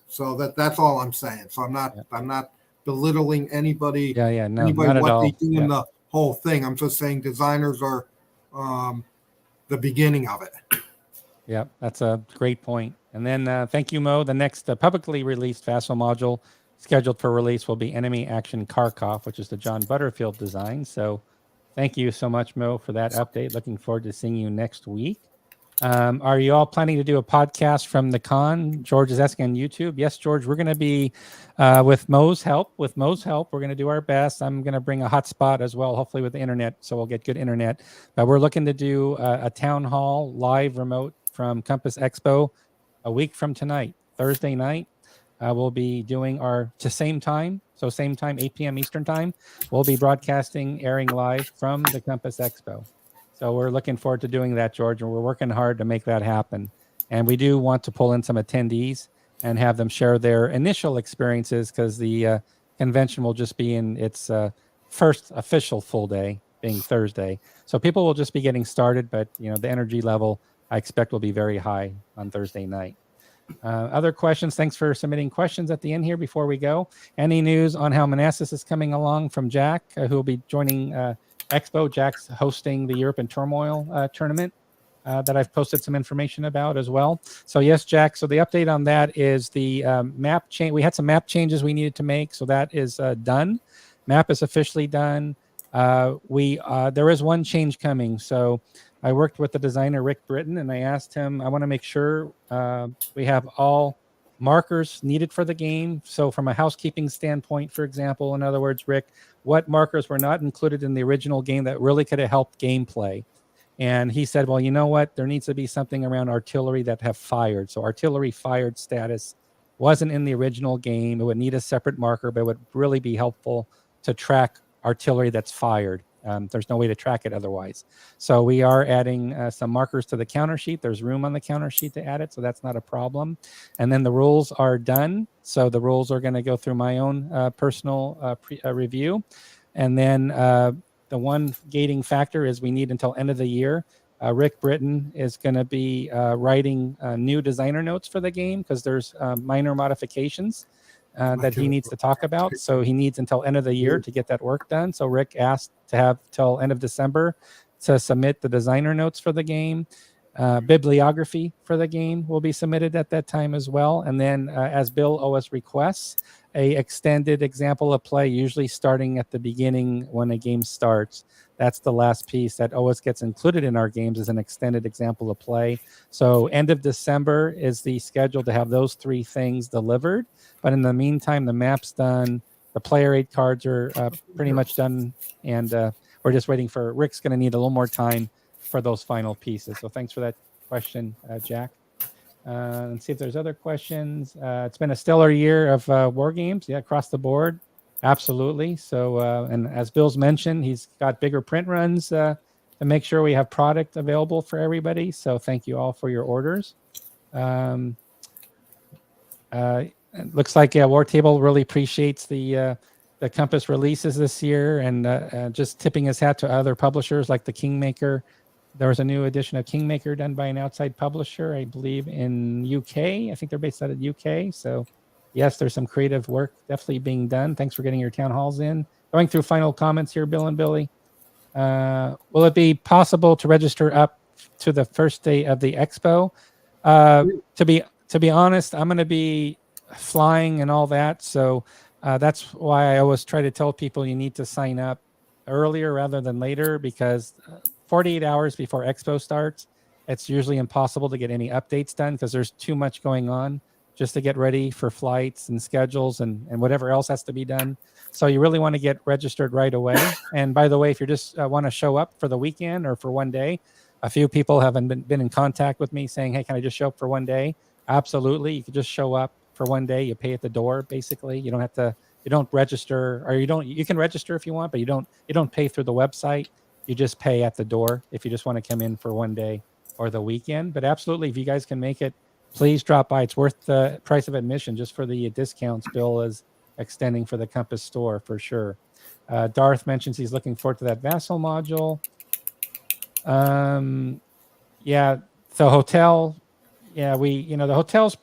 So that's all I'm saying. So I'm not belittling anybody. Yeah, no, anybody not at what all. they do in the whole thing. I'm just saying designers are the beginning of it. Yeah, that's a great point. And then thank you, Mo. The next publicly released Vassal module scheduled for release will be Enemy Action Kharkov, which is the John Butterfield design. So thank you so much, Mo, for that update. Looking forward to seeing you next week. Are you all planning to do a podcast from the con? George is asking on YouTube. Yes, George, we're going to be with Mo's help. We're going to do our best. I'm going to bring a hotspot as well, hopefully with the internet, so we'll get good internet. But we're looking to do a town hall live remote from Compass Expo a week from tonight, Thursday night. We'll be doing same time, 8 p.m. Eastern time. We'll be broadcasting, airing live from the Compass Expo. So we're looking forward to doing that, George, and we're working hard to make that happen. And we do want to pull in some attendees and have them share their initial experiences, because the convention will just be in its first official full day, being Thursday. So people will just be getting started, but the energy level I expect will be very high on Thursday night. Other questions? Thanks for submitting questions at the end here before we go. Any news on how Manassas is coming along from Jack, who will be joining Expo? Jack's hosting the Europe in Turmoil tournament that I've posted some information about as well. So yes, Jack. So the update on that is the map change. We had some map changes we needed to make, so that is done. Map is officially done. There is one change coming. So I worked with the designer Rick Britton, and I asked him, I want to make sure we have all markers needed for the game. So from a housekeeping standpoint, for example, in other words, Rick, what markers were not included in the original game that really could have helped gameplay? And he said, well, you know what? There needs to be something around artillery that have fired. So artillery fired status wasn't in the original game. It would need a separate marker, but it would really be helpful to track artillery that's fired. There's no way to track it otherwise. So we are adding some markers to the counter sheet. There's room on the counter sheet to add it, so that's not a problem. And then the rules are done. So the rules are going to go through my own personal review. And then the one gating factor is we need until end of the year. Rick Britton is going to be writing new designer notes for the game, because there's minor modifications that he needs to talk about. So he needs until end of the year to get that work done. So Rick asked to have till end of December to submit the designer notes for the game. bibliography for the game will be submitted at that time as well. And then as Bill always requests, a extended example of play, usually starting at the beginning when a game starts. That's the last piece that always gets included in our games as an extended example of play. So end of December is the schedule to have those 3 things delivered. But in the meantime, the map's done. The player aid cards are pretty much done. And we're just waiting for, Rick's going to need a little more time for those final pieces. So thanks for that question, Jack. Let's see if there's other questions. It's been a stellar year of war games, across the board. Absolutely. So, and as Bill's mentioned, he's got bigger print runs to make sure we have product available for everybody. So thank you all for your orders. It looks like War Table really appreciates the Compass releases this year, and just tipping his hat to other publishers like the Kingmaker. There was a new edition of Kingmaker done by an outside publisher, I believe in UK. I think they're based out of UK. So yes, there's some creative work definitely being done. Thanks for getting your town halls in. Going through final comments here, Bill and Billy. Will it be possible to register up to the first day of the expo? To be honest, I'm going to be flying and all that. So that's why I always try to tell people you need to sign up earlier rather than later, because 48 hours before Expo starts, it's usually impossible to get any updates done because there's too much going on just to get ready for flights and schedules and whatever else has to be done. So you really want to get registered right away. And by the way, if you just want to show up for the weekend or for one day, a few people have been in contact with me saying, hey, can I just show up for one day? Absolutely. You can just show up for one day. You pay at the door, basically. You don't have to, you don't register, or you can register if you want, but you don't pay through the website. You just pay at the door if you just want to come in for one day or the weekend. But absolutely, if you guys can make it, please drop by. It's worth the price of admission just for the discounts Bill is extending for the Compass store for sure. Darth mentions he's looking forward to that Vassal module. Yeah, the hotel. Yeah, the hotel's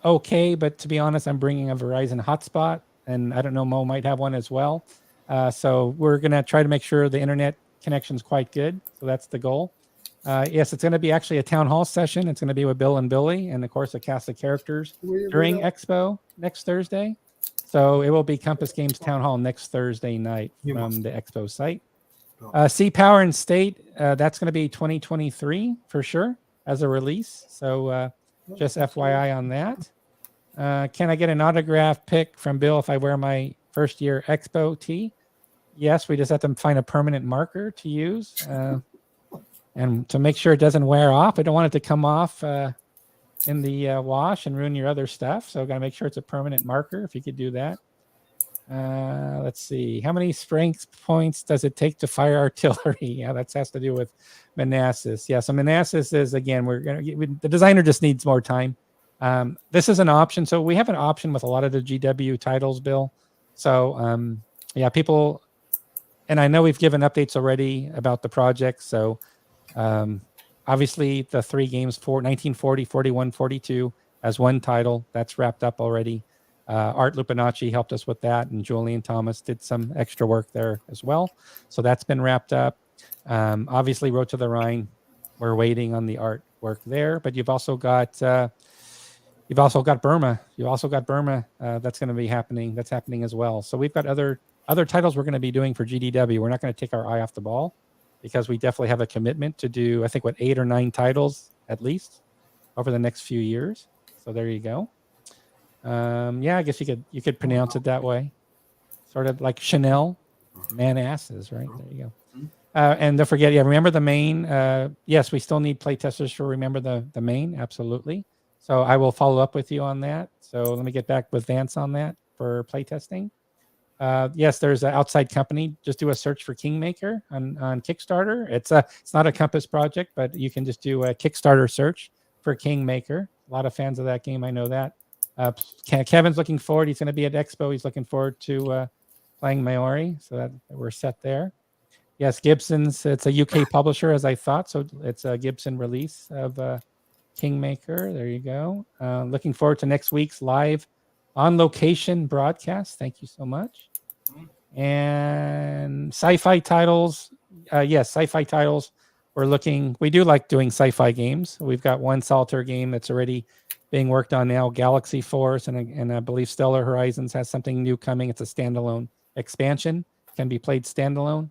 okay, but to be honest, I'm bringing a Verizon hotspot, and I don't know, Mo might have one as well. So we're going to try to make sure the internet connection's quite good. So that's the goal. Yes, it's going to be actually a town hall session. It's going to be with Bill and Billy, and of course a cast of characters during Expo next Thursday. So it will be Compass Games Town Hall next Thursday night from the Expo site. Sea Power and State, that's going to be 2023 for sure as a release. So just FYI on that. Can I get an autograph pic from Bill if I wear my first year Expo tee? Yes, we just have to find a permanent marker to use. And to make sure it doesn't wear off. I don't want it to come off in the wash and ruin your other stuff. So got to make sure it's a permanent marker if you could do that. Let's see. How many strength points does it take to fire artillery? Yeah, that has to do with Manassas. Yeah, so Manassas is, again, the designer just needs more time. This is an option. So we have an option with a lot of the GW titles, Bill. So yeah, people, and I know we've given updates already about the project. So obviously the 3 games for 1940, 41, 42 as one title that's wrapped up already. Art Lupinacci helped us with that, and Julian Thomas did some extra work there as well. So that's been wrapped up. Obviously Road to the Rhine, we're waiting on the artwork there, but you've also got Burma. That's going to be happening. That's happening as well. So we've got other titles we're going to be doing for GDW. We're not going to take our eye off the ball, because we definitely have a commitment to do, I think, 8 or 9 titles at least over the next few years. So there you go. Yeah, I guess you could pronounce it that way, sort of like Chanel, Manassas, right? There you go. And don't forget, remember the main. Yes, we still need playtesters for Remember the Main, absolutely. So I will follow up with you on that. So let me get back with Vance on that for playtesting. Yes, there's an outside company. Just do a search for Kingmaker on Kickstarter. It's not a Compass project, but you can just do a Kickstarter search for Kingmaker. A lot of fans of that game, I know that. Kevin's looking forward. He's going to be at Expo. He's looking forward to playing Maori. So that we're set there. Yes, Gibson's. It's a UK publisher, as I thought. So it's a Gibson release of Kingmaker. There you go. Looking forward to next week's live on location broadcast. Thank you so much. And sci-fi titles. Yes, sci-fi titles we do like doing sci-fi games. We've got one Solitaire game that's already being worked on now, Galaxy Force, and I believe Stellar Horizons has something new coming. It's a standalone expansion, can be played standalone.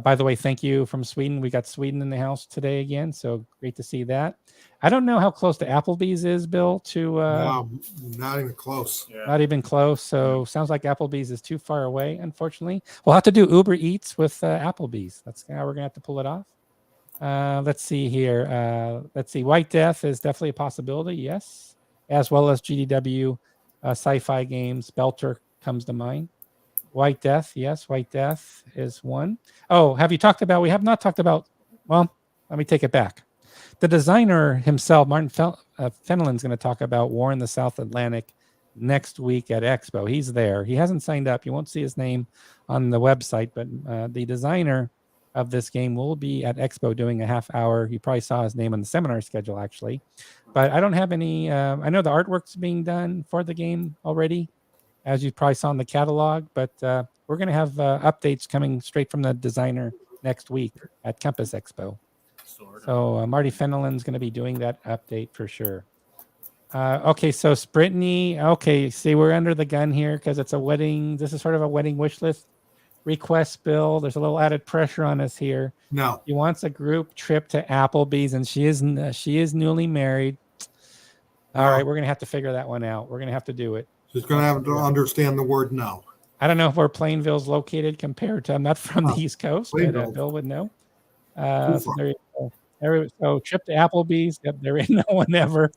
By the way, thank you from Sweden. We got Sweden in the house today again, so great to see that. I don't know how close to Applebee's is, Bill, to no, not even close. Yeah. not even close. So sounds like Applebee's is too far away, unfortunately. We'll have to do Uber Eats with Applebee's. That's how we're going to have to pull it off. Let's see here. Let's see. White Death is definitely a possibility, yes, as well as GDW sci-fi games. Belter comes to mind. White Death, yes, White Death is one. Oh, have you talked about? We have not talked about. Well, let me take it back. The designer himself, Martin Fenelon's going to talk about War in the South Atlantic next week at Expo. He's there. He hasn't signed up. You won't see his name on the website, but the designer of this game will be at Expo doing a half hour. You probably saw his name on the seminar schedule, actually. But I don't have any. I know the artwork's being done for the game already, as you probably saw in the catalog. But we're going to have updates coming straight from the designer next week at Compass Expo. So Marty Fenelon's going to be doing that update for sure. Okay, so Brittany. Okay, see, we're under the gun here because it's a wedding. This is sort of a wedding wish list request, Bill. There's a little added pressure on us here. No. She wants a group trip to Applebee's, and she is newly married. All right, we're going to have to figure that one out. We're going to have to do it. She's going to have to understand the word no. I don't know where Plainville's located compared to. I'm not from the East Coast, but Bill would know. So there you go. So trip to Applebee's. Yep, there ain't no one ever.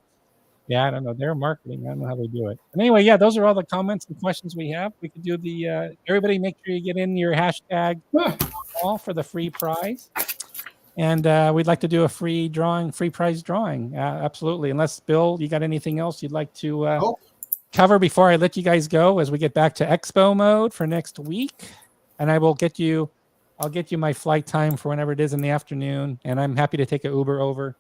Yeah, I don't know. They're marketing. I don't know how they do it. And anyway, yeah, those are all the comments and questions we have. We could do the everybody make sure you get in your hashtag all for the free prize. And we'd like to do a free prize drawing. Absolutely. Unless, Bill, you got anything else you'd like to cover before I let you guys go as we get back to Expo mode for next week. And I'll get you my flight time for whenever it is in the afternoon. And I'm happy to take an Uber over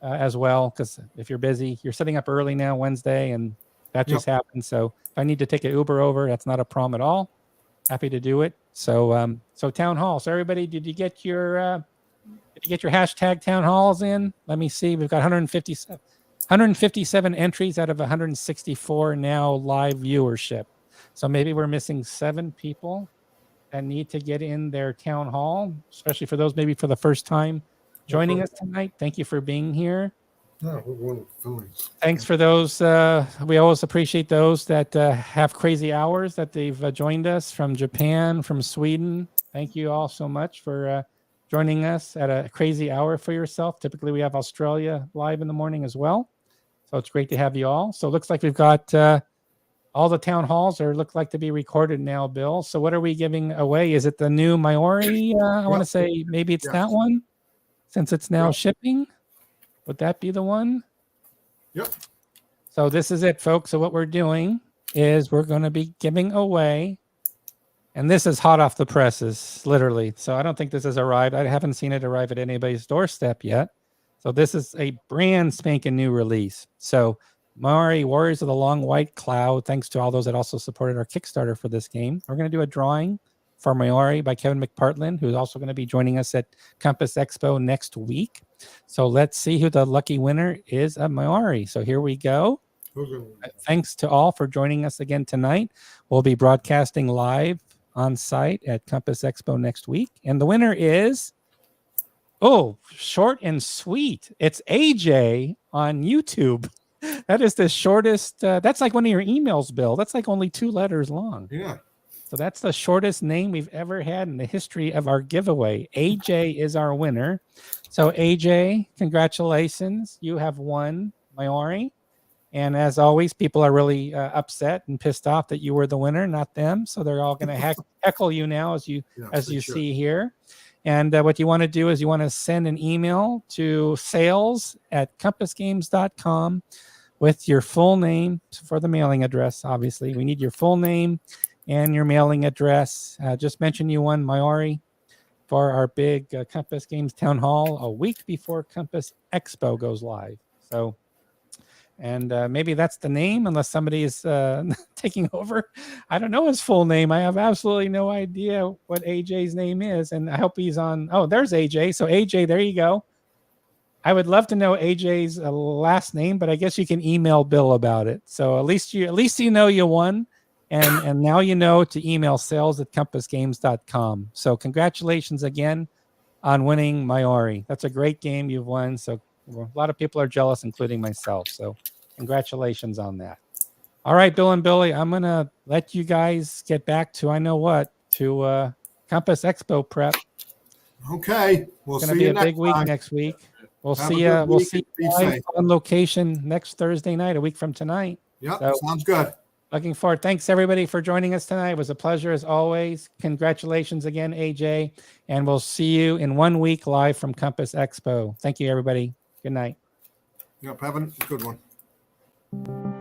as well, because if you're busy, you're setting up early now, Wednesday, and that just happened. So if I need to take an Uber over, that's not a problem at all. Happy to do it. So so town hall. So everybody, did you get your hashtag town halls in? Let me see. We've got 157 entries out of 164 now live viewership. So maybe we're missing 7 people that need to get in their town hall, especially for those maybe for the first time joining us tonight. Thank you for being here. Thanks for those. We always appreciate those that have crazy hours that they've joined us from Japan, from Sweden. Thank you all so much for joining us at a crazy hour for yourself. Typically, we have Australia live in the morning as well. So it's great to have you all. So it looks like we've got all the town halls look like to be recorded now, Bill. So what are we giving away? Is it the new Maori? I want to say maybe it's that one, since it's now shipping. Would that be the one? Yep. So this is it, folks. So what we're doing is we're going to be giving away, and this is hot off the presses, literally. So I don't think this has arrived. I haven't seen it arrive at anybody's doorstep yet. So this is a brand spanking new release. So Maori Warriors of the Long White Cloud, thanks to all those that also supported our Kickstarter for this game. We're going to do a drawing for Maori by Kevin McPartland, who's also going to be joining us at Compass Expo next week. So let's see who the lucky winner is of Maori. So here we go. Thanks to all for joining us again tonight. We'll be broadcasting live on site at Compass Expo next week. And the winner is, short and sweet. It's AJ on YouTube. That is the shortest. That's like one of your emails, Bill. That's like only 2 letters long. Yeah. So that's the shortest name we've ever had in the history of our giveaway. AJ is our winner. So AJ, congratulations. You have won Maori. And as always, people are really upset and pissed off that you were the winner, not them. So they're all going to heckle you now, as you see here. And what you want to do is you want to send an email to sales@compassgames.com with your full name for the mailing address. Obviously, we need your full name and your mailing address. Just mention you won Maori for our big Compass Games Town Hall a week before Compass Expo goes live. So, and maybe that's the name, unless somebody is taking over. I don't know his full name. I have absolutely no idea what AJ's name is, and I hope he's on. Oh, there's AJ. So AJ, there you go. I would love to know AJ's last name, but I guess you can email Bill about it. So at least you know you won, and now you know to email sales@compassgames.com. So congratulations again on winning Maori. That's a great game you've won. So a lot of people are jealous, including myself. So congratulations on that. All right, Bill and Billy, I'm gonna let you guys get back to Compass Expo prep. Okay, we'll It's see gonna be you a next big week time. next week. We'll Have a see good you. We'll week see and be you live safe. on location next Thursday night, a week from tonight. Yep, So sounds good. looking forward. Thanks everybody for joining us tonight. It was a pleasure as always. Congratulations again, AJ, and we'll see you in 1 week live from Compass Expo. Thank you, everybody. Good night. Yep, have a good one.